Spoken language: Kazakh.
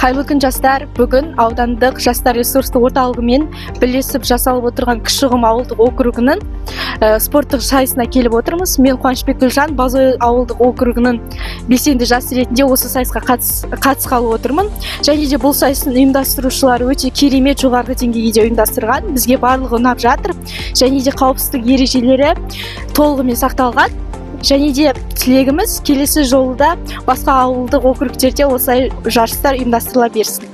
Қайырлы күн жастар, бүгін аудандық жастар ресурстық орталығымен бірлесіп жасалып отырған Кішіқұм ауылдық округінің спорттық сайысына келіп отырмыз. Мен Қуанышбек Гүлжан, Бозой ауылдық округінің белсенді жас ретінде осы сайысқа қатысқалы отырмын. Және де бұл сайыстың ұйымдастырушылары өте керемет жоғарғы деңгейде ұйымдастырған. Бізге барлығы ұнап жатыр. Және де қауіпсіздік ережелері толығымен сақталған. Және де тілегіміз келесі жолда басқа ауылдық округтерде осылай жарыстар ұйымдастырыла берсін.